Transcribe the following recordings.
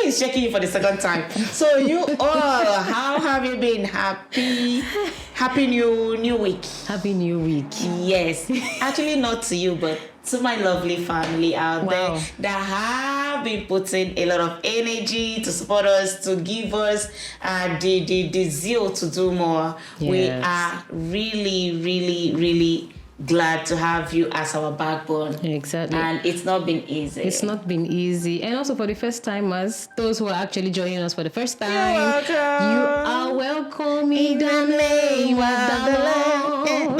is checking you for the second time. So you all, how have you been? Happy new week. Happy New Week. Yes. Actually, not to you, but to my lovely family out there that have been putting a lot of energy to support us, to give us the zeal to do more. Yes. We are really glad to have you as our backbone. Exactly. And it's not been easy. It's not been easy. And also for the first timers, those who are actually joining us for the first time, welcome. you are welcome in the name of the Lord.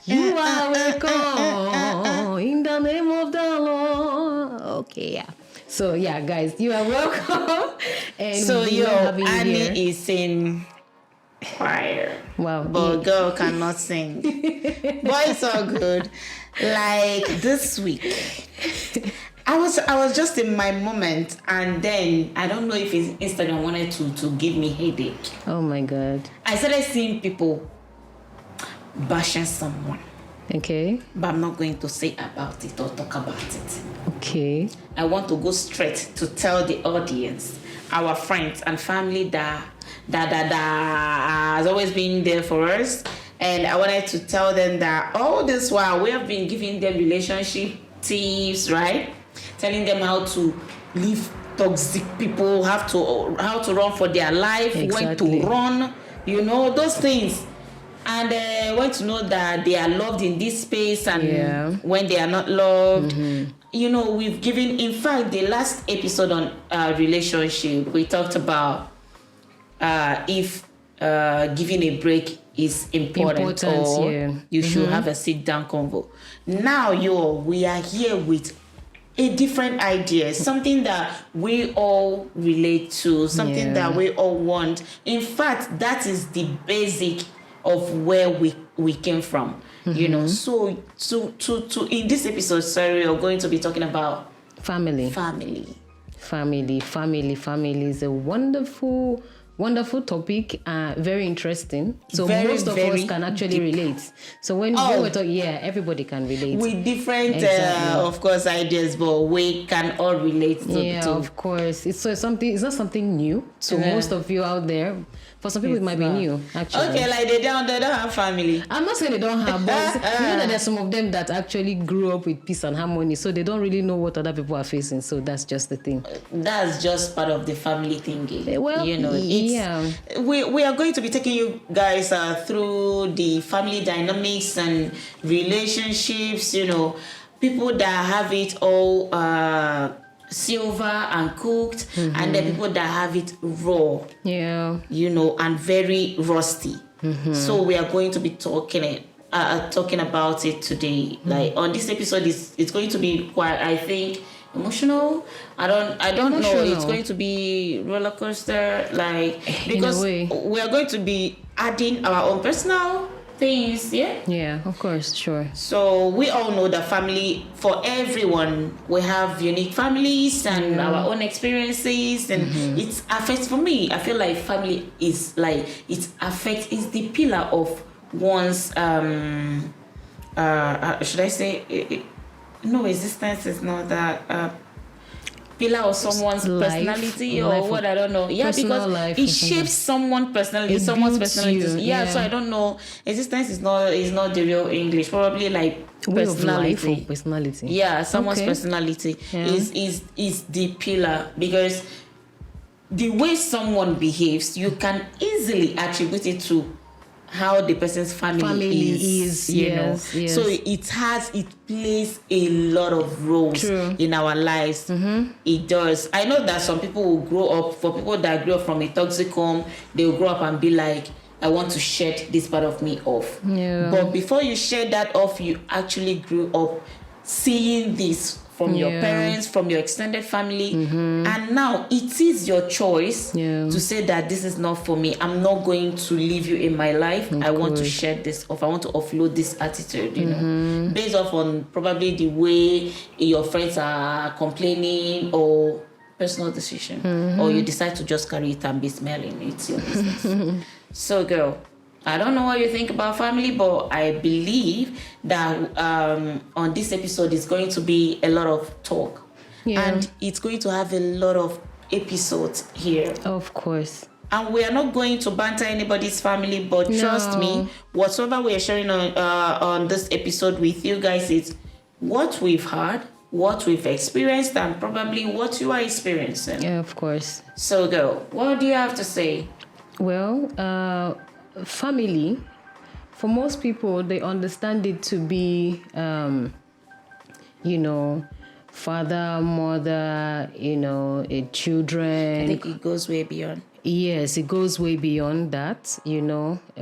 You are welcome in the name of the Lord. Okay, yeah. So yeah, guys, you are welcome. And so Annie is in choir. Wow. But girl cannot sing. But it's all good. Like this week, I was just in my moment, and then I don't know if Instagram wanted to give me headache. Oh my God. I started seeing people bashing someone. Okay. But I'm not going to say about it or talk about it. Okay. I want to go straight to tell the audience, our friends and family that has always been there for us. And I wanted to tell them that all this while we have been giving them relationship tips, right? Telling them how to leave toxic people, how to run for their life, Exactly. when to run, those things. And when to know that they are loved in this space and when they are not loved. Mm-hmm. We've given, in fact, the last episode on relationship, we talked about if giving a break is important or you should have a sit-down convo. Now, we are here with a different idea, something that we all relate to, something that we all want. In fact, that is the basic of where we came from. So to in this episode, we're going to be talking about family. Family is a wonderful topic, very interesting. So most of us can actually relate. So when we talk, everybody can relate. With different, of course, ideas, but we can all relate to. Yeah, of course. It's not something new to most of you out there. For some people, it might be new, actually. Okay, like they don't have family. I'm not saying they don't have, but that there's some of them that actually grew up with peace and harmony, so they don't really know what other people are facing. So that's just the thing. That's just part of the family thinking. Well, we are going to be taking you guys through the family dynamics and relationships. People that have it all silver and cooked, and the people that have it raw, and very rusty. So we are going to be talking about it today. Like on this episode, it's going to be quite, I think, emotional. I don't know. It's going to be roller coaster, because we are going to be adding our own personal things. Yeah, of course, sure. So we all know that family, for everyone, we have unique families and our own experiences, and it affects. For me, I feel like family is is the pillar of one's should I say existence is not that pillar of someone's personality or what, I don't know. Yeah, because it shapes someone's personality, someone's personality. So I don't know. Existence is not the real English. Probably personality. Personality. Yeah, someone's personality is the pillar, because the way someone behaves, you can easily attribute it to how the person's family is. So it plays a lot of roles in our lives. It does. I know that some people will grow up, for people that grew up from a toxic home, they will grow up and be like, I want to shed this part of me off. But before you shed that off, you actually grew up seeing this from your parents, from your extended family, and now it is your choice to say that this is not for me. I'm not going to leave you in my life. I want to shed this off. I want to offload this attitude, based off on probably the way your friends are complaining or personal decision, or you decide to just carry it and be smelling. It's your business. So, girl, I don't know what you think about family, but I believe that on this episode is going to be a lot of talk. And it's going to have a lot of episodes here. Of course. And we are not going to banter anybody's family, but trust me, whatsoever we are sharing on this episode with you guys is what we've heard, what we've experienced, and probably what you are experiencing. Yeah, of course. So, girl, what do you have to say? Well, family, for most people, they understand it to be, father, mother, children. I think it goes way beyond. Yes, it goes way beyond that,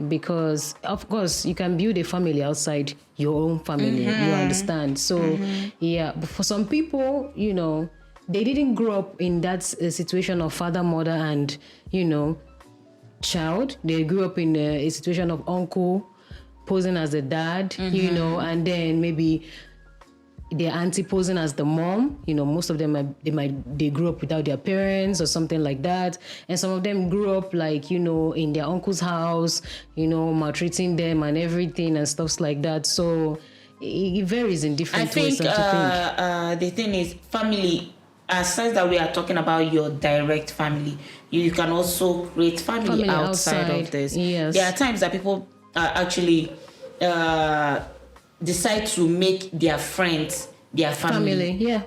because of course you can build a family outside your own family, you understand? So, yeah, but for some people, they didn't grow up in that situation of father, mother, and, child. They grew up in a situation of uncle posing as the dad, and then maybe their auntie posing as the mom. Most of them they grew up without their parents or something like that, and some of them grew up like in their uncle's house, maltreating them and everything and stuff like that. So it varies in different ways. The thing is, family, aside that we are talking about your direct family, you can also create family outside of this. Yes. There are times that people actually decide to make their friends their family. Yeah.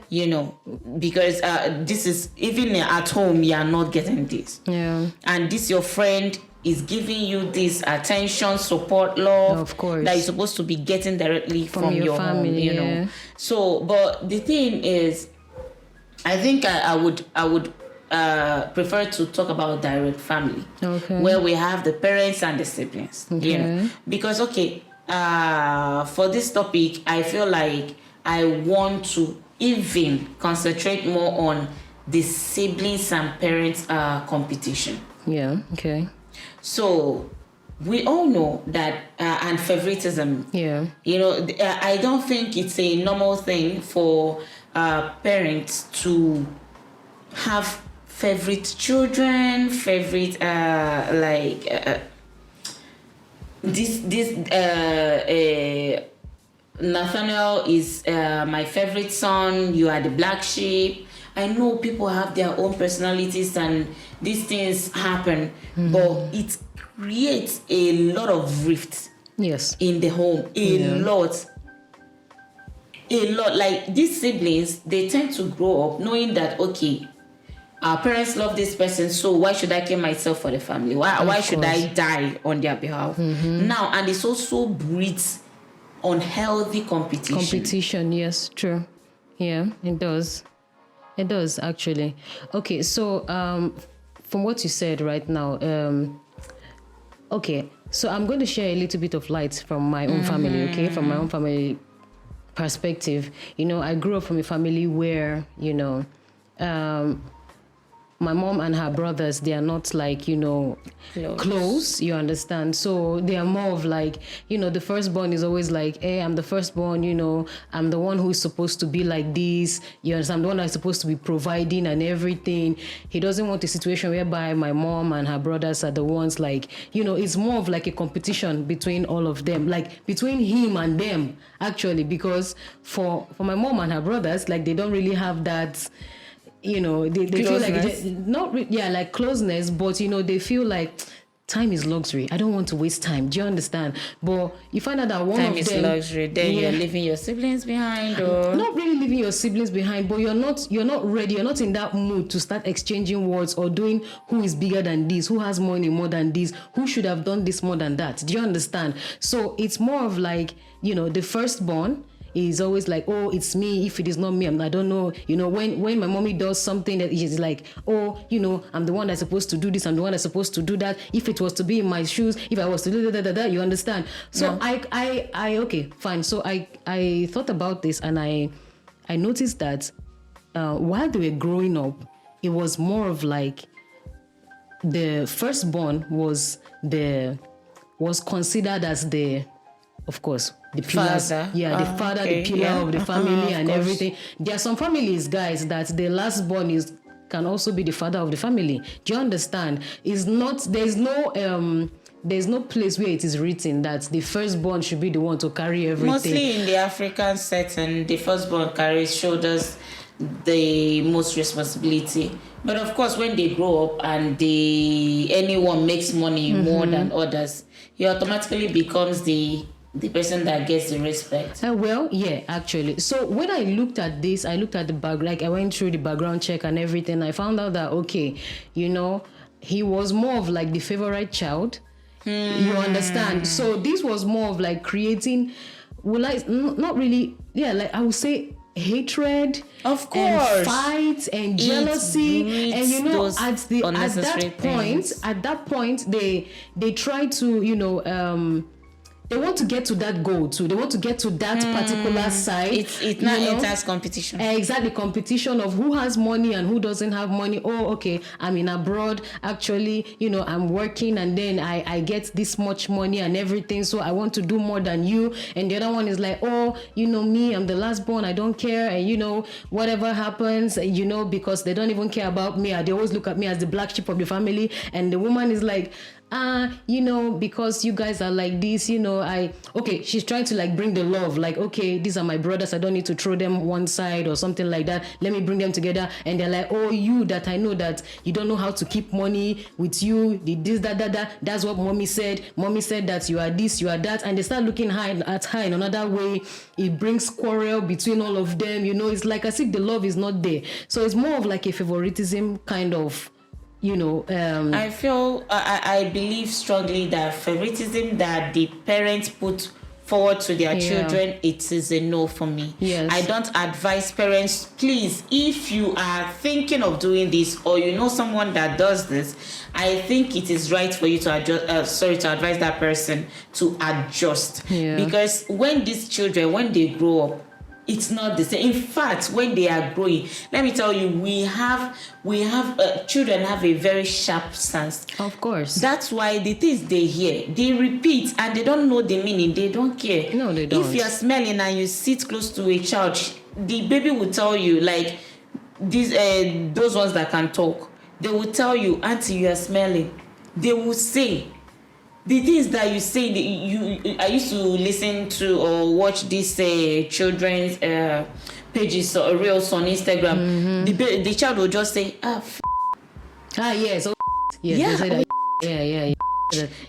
Because this is, even at home, you are not getting this. Yeah. And this your friend is giving you this attention, support, love, of course, that you're supposed to be getting directly from your family, home, So, but the thing is, I think I would prefer to talk about direct family, where we have the parents and the siblings, because for this topic, I feel like I want to even concentrate more on the siblings and parents competition. Yeah. Okay. So we all know that and favoritism. Yeah. I don't think it's a normal thing for parents to have favorite children, favorite Nathaniel is my favorite son. You are the black sheep. I know people have their own personalities and these things happen, but it creates a lot of rifts. Yes. In the home, a lot. Like these siblings, they tend to grow up knowing that our parents love this person, so why should I kill myself for the family? Why should I die on their behalf? Now, and it also breeds unhealthy competition. Yes, true. Yeah, it does actually. Okay, so from what you said right now, so I'm going to share a little bit of light from my own family, from my own family perspective. I grew up from a family where my mom and her brothers, they are not like, close, you understand? So they are more of like, the firstborn is always like, hey, I'm the firstborn, I'm the one who's supposed to be like this. You understand? I'm the one that's supposed to be providing and everything. He doesn't want a situation whereby my mom and her brothers are the ones like, it's more of like a competition between all of them, like between him and them, actually, because for my mom and her brothers, like they don't really have that, they feel like like closeness, but they feel like time is luxury. I don't want to waste time. Do you understand? But you find out that one time of is them, luxury. Then you're leaving your siblings behind, or not really leaving your siblings behind, but you're not ready. You're not in that mood to start exchanging words or doing who is bigger than this, who has money more than this, who should have done this more than that. Do you understand? So it's more of like the firstborn is always like, oh, it's me. If it is not me, I don't know. When my mommy does something that is like, oh, I'm the one that's supposed to do this. I'm the one that's supposed to do that. If it was to be in my shoes, if I was to do that, you understand? So I okay, fine. So I thought about this and I noticed that while they were growing up, it was more of like the firstborn was considered as of course, the pillars. Father. The father, the pillar of the family and everything. There are some families, guys, that the lastborn can also be the father of the family. Do you understand? There's no place where it is written that the firstborn should be the one to carry everything. Mostly in the African setting, the firstborn carries shoulders the most responsibility. But of course, when they grow up and anyone makes money more than others, he automatically becomes the person that gets the respect. Well, yeah, actually. So when I looked at this, I looked at the background, I went through the background check and everything. I found out that, okay, he was more of like the favorite child. You understand? So this was more of like creating, not really, like I would say, hatred, of course, and fights and jealousy, and at that point they try to they want to get to that goal too. They want to get to that particular side. It now enters competition. Exactly, competition of who has money and who doesn't have money. Oh, okay, I'm in abroad. Actually, I'm working and then I get this much money and everything. So I want to do more than you. And the other one is like, oh, me, I'm the last born. I don't care. And whatever happens, because they don't even care about me. They always look at me as the black sheep of the family. And the woman is like, because you guys are like this, she's trying to like bring the love, like, okay, these are my brothers, I don't need to throw them one side or something like that, let me bring them together. And they're like, oh, you that I know that you don't know how to keep money with you, this, that, that's what mommy said that you are this, you are that, and they start looking at her in another way. It brings quarrel between all of them, it's like as if the love is not there. So it's more of like a favoritism kind of, I feel I believe strongly that favoritism that the parents put forward to their children, it is a no for me. Yes. I don't advise parents, please, if you are thinking of doing this or someone that does this, I think it is right for you to advise that person to adjust. Because when these children, when they grow up, it's not the same. In fact, when they are growing, let me tell you, we have children have a very sharp sense. Of course. That's why the things they hear, they repeat, and they don't know the meaning. They don't care. No, they don't. If you're smelling and you sit close to a child, the baby will tell you, like these those ones that can talk. They will tell you, Auntie, you are smelling. They will say. The things that you say, I used to listen to or watch these children's pages or reels on Instagram. The child will just say, yes, yes, they say that. Yeah.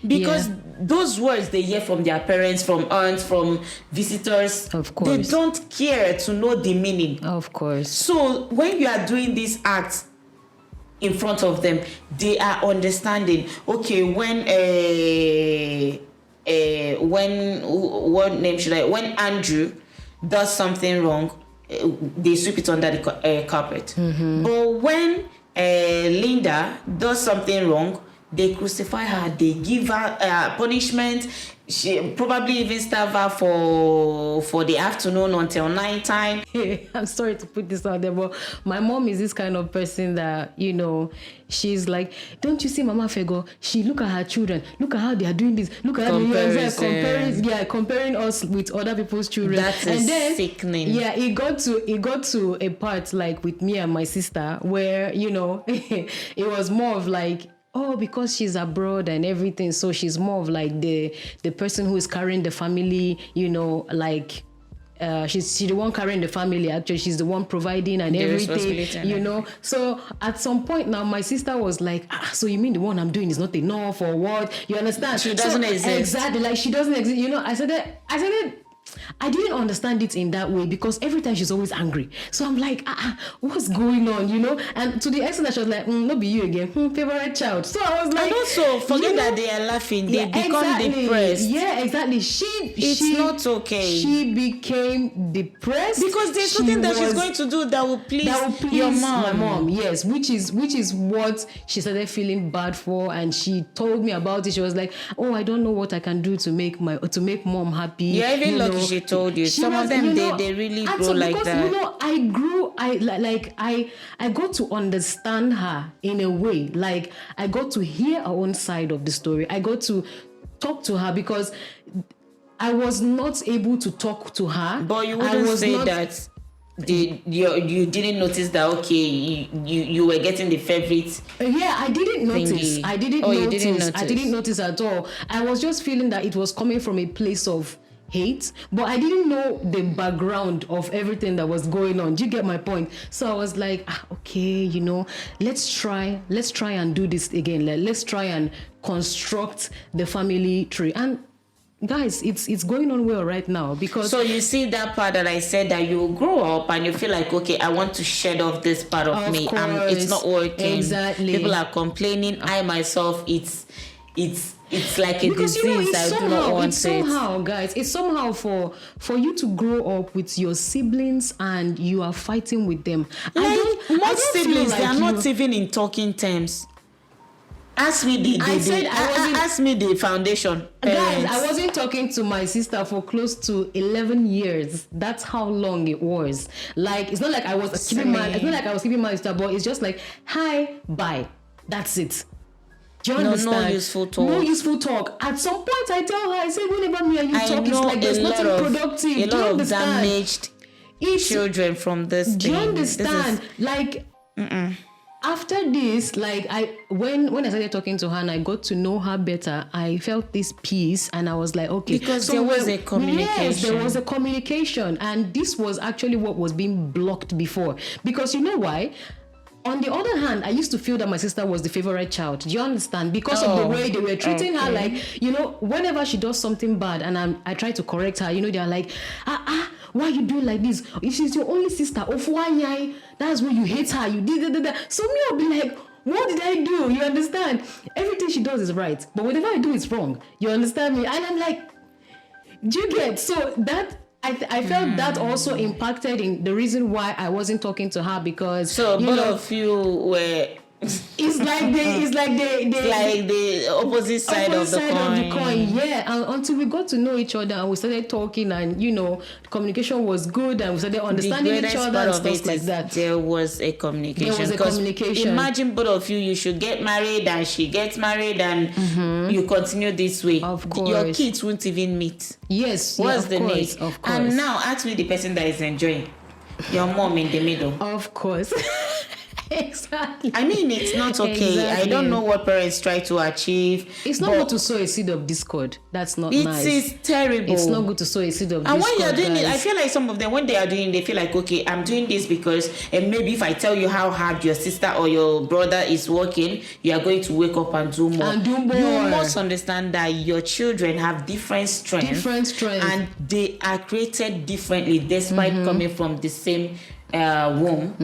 Because those words they hear from their parents, from aunts, from visitors, of course, they don't care to know the meaning. Of course. So when you are doing these acts in front of them, they are understanding. Okay, when Andrew does something wrong, they sweep it under the carpet. But when Linda does something wrong, they crucify her, they give her punishment. She probably even starve her for the afternoon until night time. I'm sorry to put this out there, but my mom is this kind of person that, she's like, don't you see Mama Fego? She look at her children, look at how they are doing this, look at how they are comparing us with other people's children. That's sickening. Yeah, it got to a part like with me and my sister where, it was more of like, oh, because she's abroad and everything, so she's more of like the person who is carrying the family, she's the one carrying the family. Actually, she's the one providing and everything, So at some point now, my sister was like, so you mean the one I'm doing is not enough or what? You understand? She doesn't exist. Exactly, like she doesn't exist. I said that. I didn't understand it in that way because every time she's always angry. So I'm like, what's going on, And to the extent that she was like, not be you again, favorite child. So I was like, and also forget that they are laughing, they become depressed. Yeah, exactly. It's not okay. She became depressed because there's nothing that she's going to do that will please your mom. My mom, yes, which is what she started feeling bad for, and she told me about it. She was like, oh, I don't know what I can do to make mom happy. Yeah, even lucky she told you. Some of them they really grow like because, that. I got to understand her in a way. Like I got to hear her own side of the story. I got to talk to her because I was not able to talk to her. But you wouldn't say that you didn't notice that, okay, you were getting the favorite. Yeah, I didn't notice. Thingy. I didn't notice at all. I was just feeling that it was coming from a place of hate, but I didn't know the background of everything that was going on. Do you get my point? So I was like, okay, let's try and do this again. Let's try and construct the family tree. And guys, it's going on well right now, because so you see that part that I said, that you grow up and you feel like, okay, I want to shed off this part of me. It's not working. Exactly. People are complaining. I myself, it's like a because, disease. I do not want it. Somehow, guys, it's somehow for you to grow up with your siblings and you are fighting with them. Most siblings, they are not even in talking terms. Ask me the foundation. Guys, I wasn't talking to my sister for close to 11 years. That's how long it was. Like, it's not like I was keeping my sister, but it's just like, hi, bye. That's it. Do you understand? No useful talk. No useful talk. At some point, I tell her, I say, whenever me and you talk, it's like there's nothing productive. A lot of damaged children from this thing. Do you understand? After this, when I started talking to her and I got to know her better, I felt this peace, and I was like, okay. Because there was a communication. Yes, there was a communication. And this was actually what was being blocked before. Because you know why? On the other hand, I used to feel that my sister was the favorite child. Do you understand? Because of the way they were treating her, whenever she does something bad and I try to correct her, they're like, why you do like this? If she's your only sister, that's why you hate her. You did. So me, I'll be like, what did I do? You understand? Everything she does is right, but whatever I do is wrong. You understand me? And I'm like, do you get? So that I felt that also impacted in the reason why I wasn't talking to her, because both of you were. It's like the opposite side of the coin. Yeah, and until we got to know each other and we started talking, and communication was good, and we started understanding each other and stuff like that. There was a communication. Imagine both of you should get married and she gets married, and you continue this way. Of course, your kids won't even meet. Yes, what's the need? Of course. And now ask me the person that is enjoying. Your mom in the middle. Of course. Exactly. I mean, it's not okay. Exactly. I don't know what parents try to achieve. It's not good to sow a seed of discord. That's not nice. It is terrible. It's not good to sow a seed of discord. And when you're doing it, I feel like some of them, when they are doing it, they feel like, okay, I'm doing this because maybe if I tell you how hard your sister or your brother is working, you are going to wake up and do more. You must understand that your children have different strengths. And they are created differently despite coming from the same womb,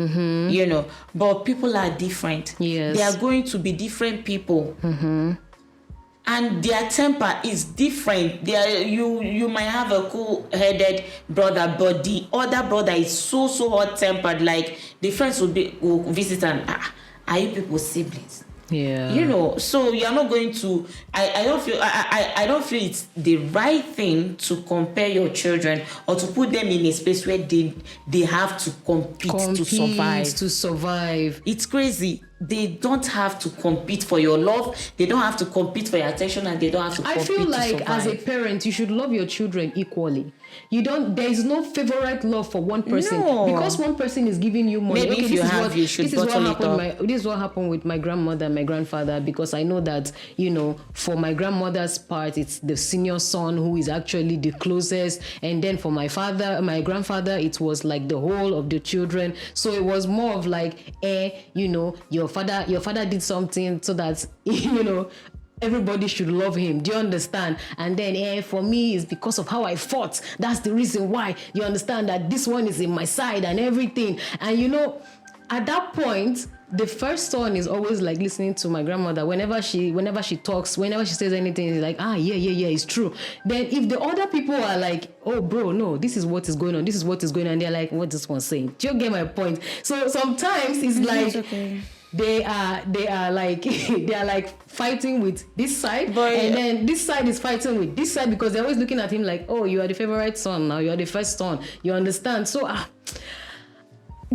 but people are different. Yes. They are going to be different people. And their temper is different. You might have a cool-headed brother, but the other brother is so hot-tempered. Like, the friends will visit and, are you people siblings? Yeah. So you're not going to. I don't feel it's the right thing to compare your children or to put them in a space where they have to compete to survive. It's crazy. They don't have to compete for your love. They don't have to compete for your attention, and they don't have to compete to survive. I feel like as a parent, you should love your children equally. There is no favorite love for one person. No. Because one person is giving you money. Maybe you should bottle it up. This is what happened with my grandmother and my grandfather, because I know that, for my grandmother's part, it's the senior son who is actually the closest. And then for my grandfather, it was like the whole of the children. So it was more of like, your father did something so that, everybody should love him. Do you understand? And then for me, it's because of how I fought. That's the reason why. You understand that this one is in my side and everything. And at that point, the first son is always like listening to my grandmother. Whenever she talks, whenever she says anything, he's like, yeah, it's true. Then if the other people are like, oh bro, no, this is what is going on, and they're like, what this one's saying? Do you get my point? So sometimes it's like, okay. They are like fighting with this side, and then this side is fighting with this side, because they're always looking at him like, oh, you are the favorite son now, you are the first son. You understand? So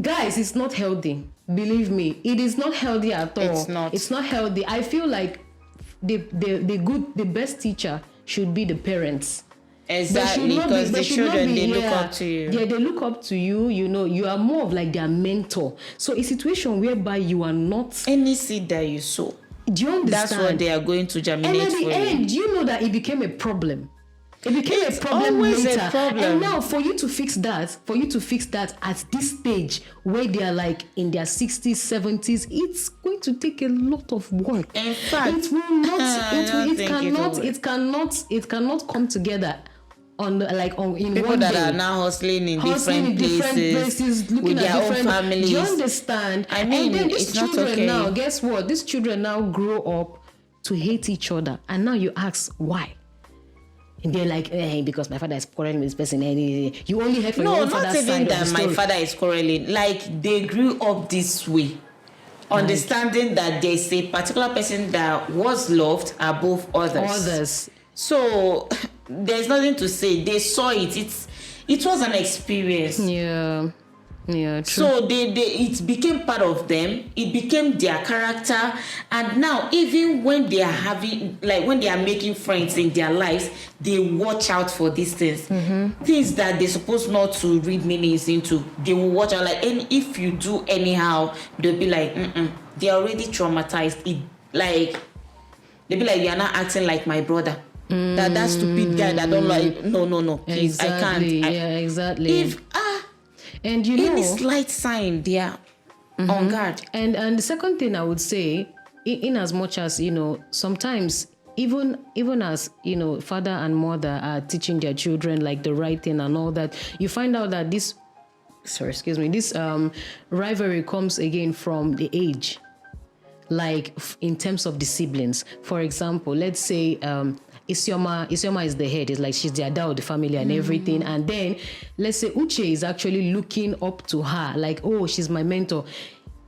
guys, it's not healthy. Believe me, it is not healthy at all. It's not healthy. I feel like the best teacher should be the parents. Exactly, because the children, they look up to you. Yeah, they look up to you. You are more of like their mentor. So a situation whereby you are not... Any seed that you sow, do you understand? That's what they are going to germinate for you. And at the end, you know that it became a problem. It became It's a problem always a later. problem. And now for you to fix that at this stage where they are like in their 60s, 70s, it's going to take a lot of work. In fact, it will not it cannot come together in people one that day. are now hustling in different places looking with at their own different families. Do you understand? I mean, and then these it's not children okay. now, guess what? These children now grow up to hate each other, and now you ask why. And they're like, because my father is quarreling with this person. You only heard from your own father's side that of the my story. father is quarreling. Like, they grew up this way, understanding that there's a particular person that was loved above others. So there's nothing to say. They saw it. It was an experience. Yeah, true. So it became part of them. It became their character. And now, even when they are when they are making friends in their lives, they watch out for these things. Things that they're supposed not to read meanings into. They will watch out. And if you do anyhow, they'll be like, they're already traumatized. They'll be like, you're not acting like my brother. That stupid guy that don't like. No, please, exactly. I can't. Yeah, exactly. If and you know, any slight sign, they are on guard. And the second thing I would say, in as much as sometimes even as father and mother are teaching their children like the right thing and all that, you find out that this rivalry comes again from the age. Like in terms of the siblings, for example, let's say Isioma is the head. It's like she's the adult of the family and everything. And then let's say Uche is actually looking up to her, like, oh, she's my mentor.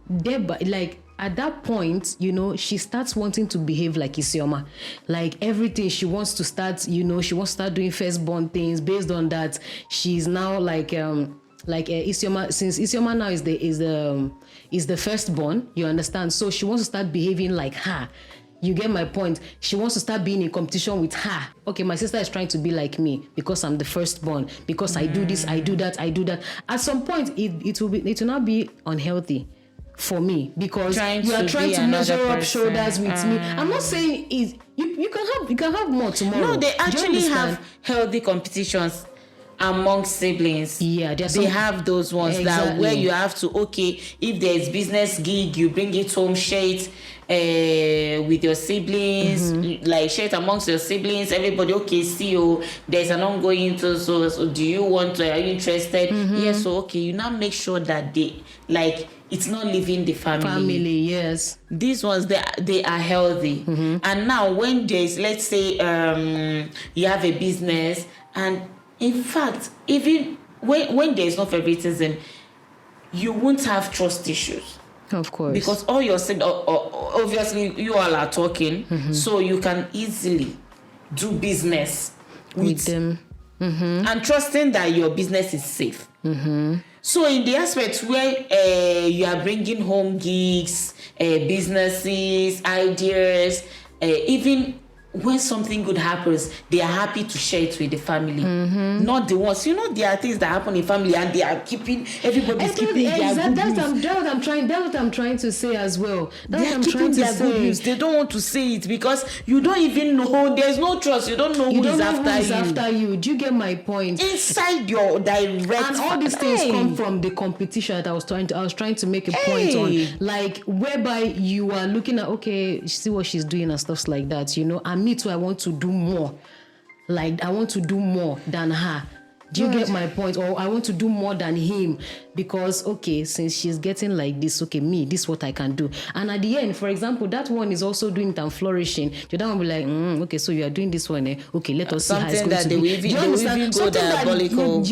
Like at that point, she starts wanting to behave like Isioma. Like everything she wants to start, she wants to start doing firstborn things based on that. She's now like Isioma, since Isioma now is the firstborn, you understand? So she wants to start behaving like her. You get my point? She wants to start being in competition with her. Okay, my sister is trying to be like me because I'm the firstborn, because I do this, I do that. At some point, it will not be unhealthy for me, because you are trying to measure up shoulders with me. I'm not saying you can have more tomorrow. No, they actually have healthy competitions among siblings. Yeah, they have those ones that where you have to, okay, if there's business gig, you bring it home, share it with your siblings, like share it amongst your siblings. Everybody, okay, see you. There's an ongoing. So do you want to? Are you interested? Yes. So okay, you now make sure that it's not leaving the family. Family, yes. These ones, they are healthy. And now when there's, let's say, you have a business, and in fact, even when there's no favoritism, you won't have trust issues. Of course. Because all your obviously you all are talking, so you can easily do business with them. And trusting that your business is safe. So in the aspect where you are bringing home gigs, businesses, ideas, even when something good happens, they are happy to share it with the family. Not the ones. There are things that happen in family and they are keeping, everybody's keeping their good news. That's what I'm trying to say as well. They are keeping their good news. They don't want to say it because you don't even know. There's no trust. You don't know who is after you. Do you get my point? Inside your direct. And all these things come from the competition that I was trying to make a point on. Like, whereby you are looking at, okay, see what she's doing and stuff like that, and me too, I want to do more. Like, I want to do more than her. Do you get my point? Or I want to do more than him because, okay, since she's getting like this, okay, this is what I can do. And at the end, for example, that one is also doing it and flourishing. The other one will be like, okay, so you are doing this one, Okay, let us see how it's going to be. They will even go diabolical.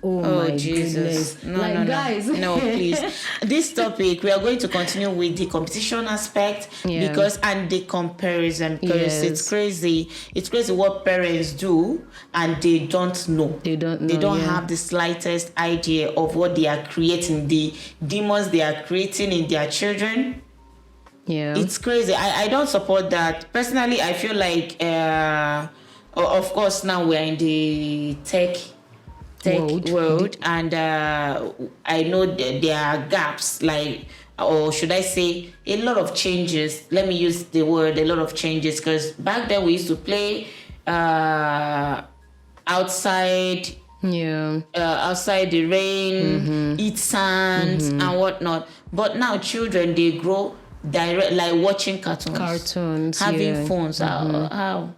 Oh my Jesus. Goodness. Guys. No, please. This topic, we are going to continue with the competition aspect and the comparison because it's crazy. It's crazy what parents do and they don't know. They don't have the slightest idea of what they are creating, the demons they are creating in their children. Yeah, it's crazy. I don't support that. Personally, I feel like, of course, now we're in the tech world, and I know that there are gaps, or should I say, a lot of changes. Let me use the word, a lot of changes, because back then we used to play outside. Outside the rain, eat sand and whatnot. But now children, they grow direct, like watching cartoons, having phones. How?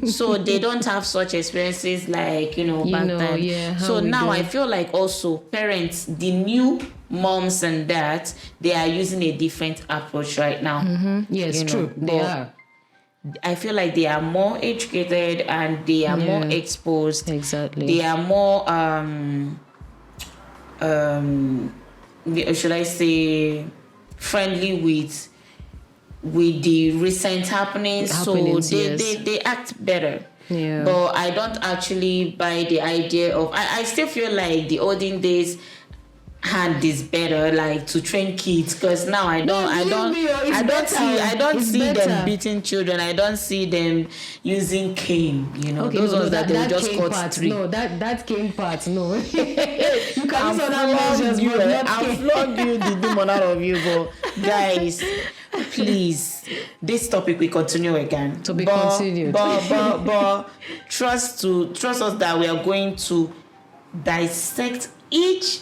So they don't have such experiences like back then. So now I feel like also parents, the new moms and dads, they are using a different approach right now. Yes, true. They are. I feel like they are more educated and they are more exposed. Exactly. They are more should I say friendly with the recent happenings. So they act better. Yeah. But I don't actually buy the idea of I still feel like the olden days had this better, like to train kids, because now I don't see them beating children. I don't see them using cane. Okay, those ones that they will just cut tree. No, that cane part. No, you can I'll flog you the demon out of you, but guys, please, this topic will continue again. To be continued. But trust us that we are going to dissect each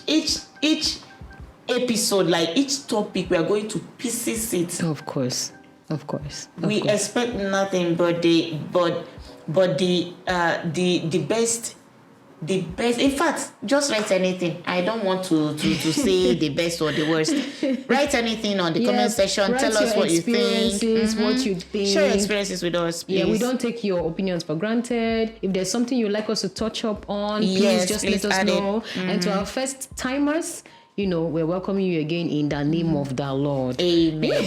episode, like each topic. We are going to pieces it. Of course. We expect nothing but the best. The best. In fact, just write anything. I don't want to say the best or the worst. Write anything on the comment section. Tell us what you think. What you think. Share your experiences with us, please. Yeah, we don't take your opinions for granted. If there's something you'd like us to touch up on, please let us know. And to our first timers, we're welcoming you again in the name of the Lord. Amen.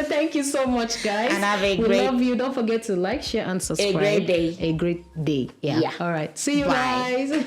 Thank you so much, guys. And have we love you. Don't forget to like, share, and subscribe. A great day. A great day. Yeah. All right. See you guys.